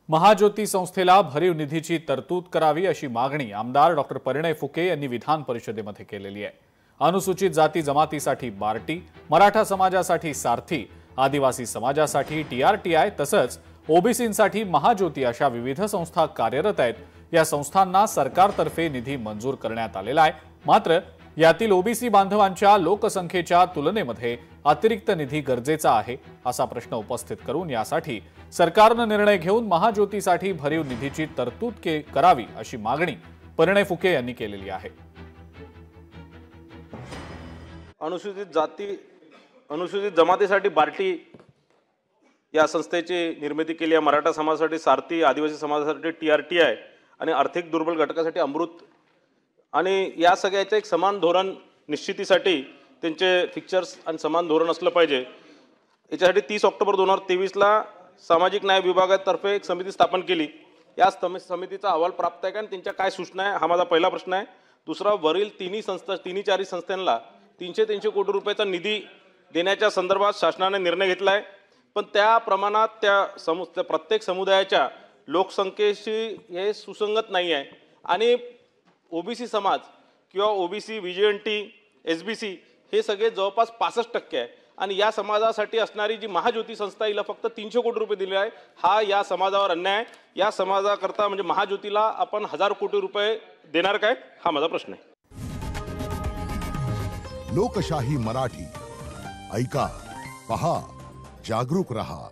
महाज्योती संस्थेला भरीव निधीची तरतूद करावी अशी मागणी आमदार डॉक्टर परिणय फुके यांनी विधान परिषदेमध्ये केलेली आहे। अनुसूचित जाती जमातीसाठी बार्टी, मराठा समाजासाठी सारथी, आदिवासी समाजासाठी टीआरटीआय तसंच ओबीसींसाठी महाज्योती अशा विविध संस्था कार्यरत आहेत। या संस्थांना सरकारतर्फे निधी मंजूर करण्यात आलेला आहे। मात्र यातील ओबीसी बांधवांच्या लोकसंख्येच्या तुलनेमध्ये अतिरिक्त निधी गरजेचा आहे असा प्रश्न उपस्थित करून यासाठी सरकारने निर्णय घेऊन महाज्योतीसाठी भरीव निधीची तरतूद करावी अशी मागणी परिणय फुके यांनी केलेली आहे। अनुसूचित जमातीसाठी बार्टी या संस्थेची निर्मिती केली आहे। मराठा समाजासाठी सारथी, आदिवासी समाजासाठी टीआरटीआय आणि आर्थिक दुर्बल घटकासाठी अमृत आणि या सगळ्याचं एक समान धोरण निश्चितीसाठी त्यांचे फिक्चर्स आणि समान धोरण असलं पाहिजे। याच्यासाठी 30 ऑक्टोबर 2023ला सामाजिक न्याय विभागातर्फे एक समिती स्थापन केली। या समितीचा अहवाल प्राप्त आहे का आणि त्यांच्या काय सूचना आहे हा माझा पहिला प्रश्न आहे। दुसरा, वरील तिन्ही चारही संस्थांना 300 कोटी रुपयाचा निधी देण्याच्या संदर्भात शासनाने निर्णय घेतला आहे, पण त्या प्रमाणात त्या प्रत्येक समुदायाच्या लोकसंख्येशी हे सुसंगत नाही आहे आणि ओबीसी समाज किंवा ओबीसी, व्हीजीएनटी, एसबीसी हे सगळे जवळपास 65% आहे आणि या समाजासाठी असणारी जी महाज्योती संस्था हिला फक्त 300 कोटी रुपये दिले आहे। हा या समाजावर अन्याय आहे। या समाजाकरता म्हणजे महाज्योतीला आपण 1000 कोटी रुपये देणार काय हा माझा प्रश्न आहे। लोकशाही मराठी ऐका, पहा, जागरूक रहा।